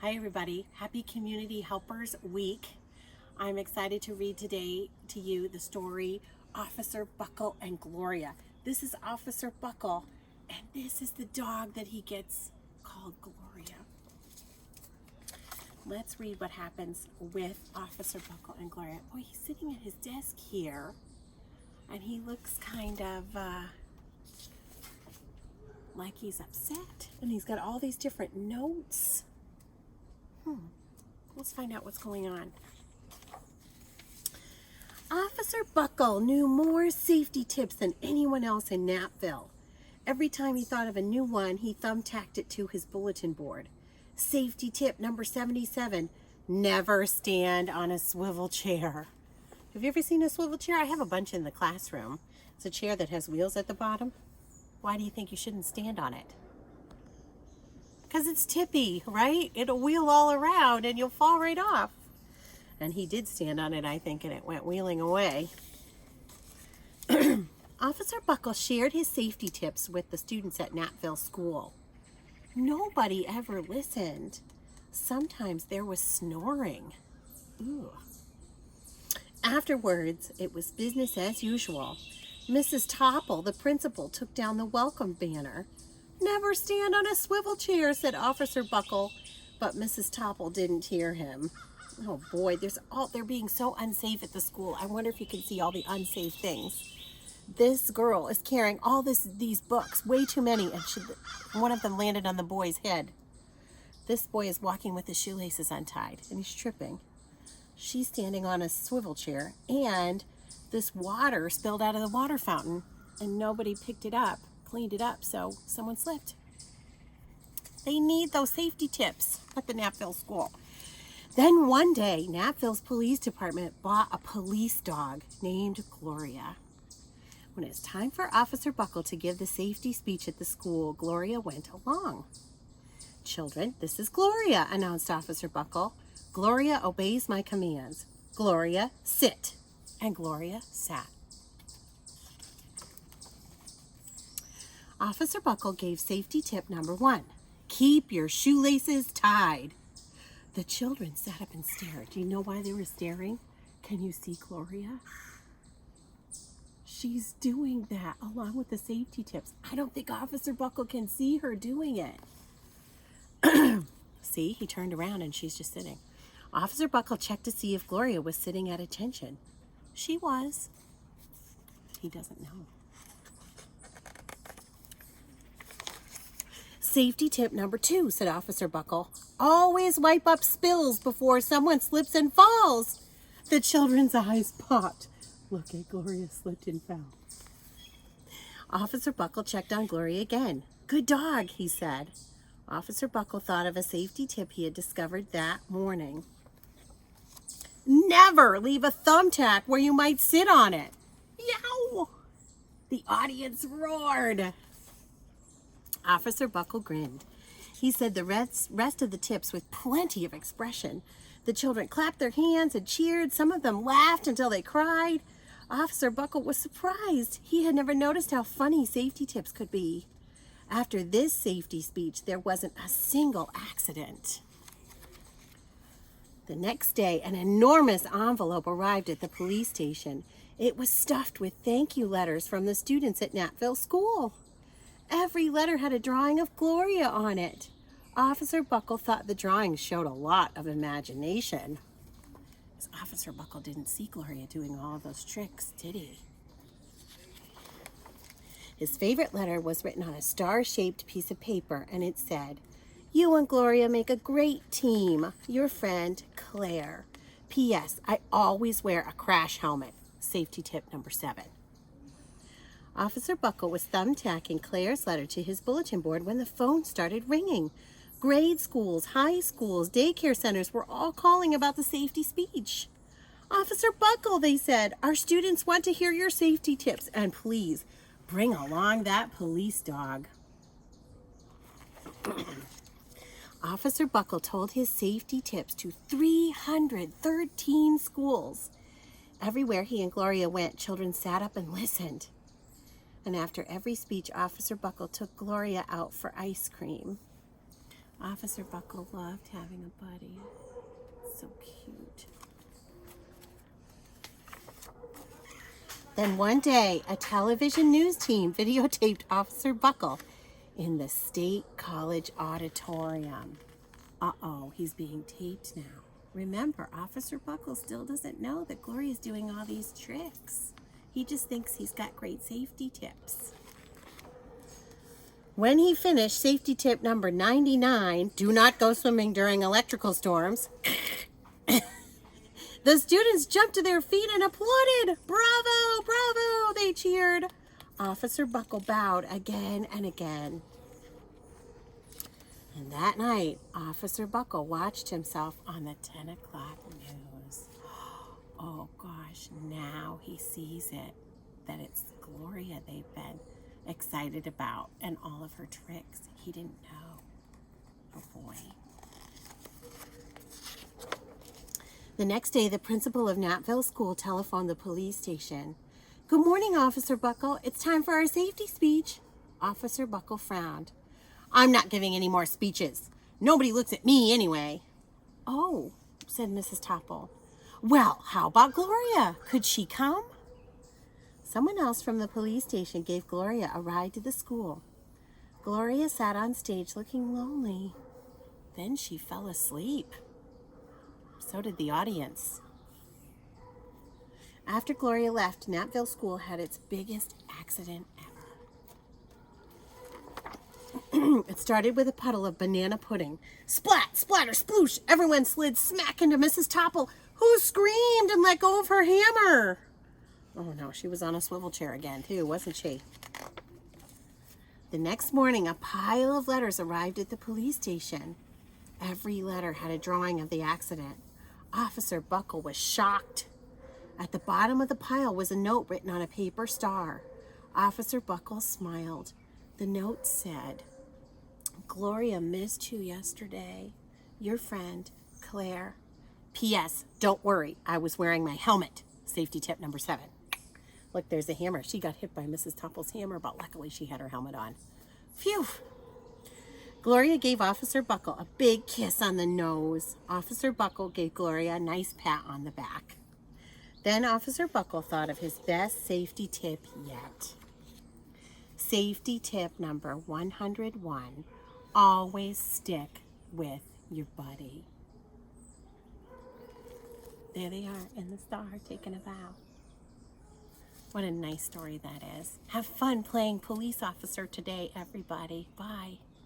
Hi everybody, happy Community Helpers Week. I'm excited to read today to you the story Officer Buckle and Gloria. This is Officer Buckle and this is the dog that he gets called Gloria. Let's read what happens with Officer Buckle and Gloria. Oh, he's sitting at his desk here and he looks kind of like he's upset, and he's got all these different notes. Let's find out what's going on. Officer Buckle knew more safety tips than anyone else in Napville. Every time he thought of a new one, he thumbtacked it to his bulletin board. Safety tip number 77, never stand on a swivel chair. Have you ever seen a swivel chair? I have a bunch in the classroom. It's a chair that has wheels at the bottom. Why do you think you shouldn't stand on it? Because it's tippy, right? It'll wheel all around and you'll fall right off. And he did stand on it, I think, and it went wheeling away. Officer Buckle shared his safety tips with the students at Napville School. Nobody ever listened. Sometimes there was snoring. Ooh. Afterwards, it was business as usual. Mrs. Topple, the principal, took down the welcome banner. Never stand on a swivel chair, said Officer Buckle, but Mrs. Topple didn't hear him. Oh boy, they're being so unsafe at the school. I wonder if you can see all the unsafe things. This girl is carrying all these books, way too many, and one of them landed on the boy's head. This boy is walking with his shoelaces untied, and he's tripping. She's standing on a swivel chair, and this water spilled out of the water fountain, and nobody picked it up, cleaned it up, so someone slipped. They need those safety tips at the Napville School. Then one day, Napville's police department bought a police dog named Gloria. When it's time for Officer Buckle to give the safety speech at the school, Gloria went along. Children, this is Gloria, announced Officer Buckle. Gloria obeys my commands. Gloria, sit. And Gloria sat. Officer Buckle gave safety tip number 1. Keep your shoelaces tied. The children sat up and stared. Do you know why they were staring? Can you see Gloria? She's doing that along with the safety tips. I don't think Officer Buckle can see her doing it. See, he turned around and she's just sitting. Officer Buckle checked to see if Gloria was sitting at attention. She was. He doesn't know. Safety tip number 2, said Officer Buckle. Always wipe up spills before someone slips and falls. The children's eyes popped. Look at Gloria slipped and fell. Officer Buckle checked on Gloria again. Good dog, he said. Officer Buckle thought of a safety tip he had discovered that morning. Never leave a thumbtack where you might sit on it. Yow! The audience roared. Officer Buckle grinned. He said the rest of the tips with plenty of expression. The children clapped their hands and cheered. Some of them laughed until they cried. Officer Buckle was surprised. He had never noticed how funny safety tips could be. After this safety speech, there wasn't a single accident. The next day, an enormous envelope arrived at the police station. It was stuffed with thank you letters from the students at Napville School. Every letter had a drawing of Gloria on it. Officer Buckle thought the drawings showed a lot of imagination. Officer Buckle didn't see Gloria doing all of those tricks, did he? His favorite letter was written on a star-shaped piece of paper, and it said, You and Gloria make a great team. Your friend, Claire. P.S. I always wear a crash helmet. Safety tip number 7. Officer Buckle was thumbtacking Claire's letter to his bulletin board when the phone started ringing. Grade schools, high schools, daycare centers were all calling about the safety speech. Officer Buckle, they said, our students want to hear your safety tips, and please bring along that police dog. Officer Buckle told his safety tips to 313 schools. Everywhere he and Gloria went, children sat up and listened. And after every speech, Officer Buckle took Gloria out for ice cream. Officer Buckle loved having a buddy. So cute. Then one day, a television news team videotaped Officer Buckle in the State College auditorium. Uh-oh, he's being taped now. Remember, Officer Buckle still doesn't know that Gloria's doing all these tricks. He just thinks he's got great safety tips. When he finished safety tip number 99, do not go swimming during electrical storms, the students jumped to their feet and applauded. Bravo, bravo, they cheered. Officer Buckle bowed again and again. And that night, Officer Buckle watched himself on the 10 o'clock news. Oh gosh, now he sees it, that it's Gloria they've been excited about and all of her tricks. He didn't know. Oh boy. The next day, the principal of Natville School telephoned the police station. Good morning, Officer Buckle. It's time for our safety speech. Officer Buckle frowned. I'm not giving any more speeches. Nobody looks at me anyway. Oh, said Mrs. Topple. Well, how about Gloria? Could she come? Someone else from the police station gave Gloria a ride to the school. Gloria sat on stage looking lonely. Then she fell asleep. So did the audience. After Gloria left, Natville School had its biggest accident ever. It started with a puddle of banana pudding. Splat, splatter, sploosh! Everyone slid smack into Mrs. Topple, who screamed and let go of her hammer. Oh no, she was on a swivel chair again too, wasn't she? The next morning, a pile of letters arrived at the police station. Every letter had a drawing of the accident. Officer Buckle was shocked. At the bottom of the pile was a note written on a paper star. Officer Buckle smiled. The note said, Gloria missed you yesterday. Your friend, Claire. P.S. Don't worry, I was wearing my helmet. Safety tip number 7. Look, there's a hammer. She got hit by Mrs. Topple's hammer, but luckily she had her helmet on. Phew. Gloria gave Officer Buckle a big kiss on the nose. Officer Buckle gave Gloria a nice pat on the back. Then Officer Buckle thought of his best safety tip yet. Safety tip number 101. Always stick with your buddy. There they are in the star taking a bow. What a nice story that is. Have fun playing police officer today, everybody. Bye.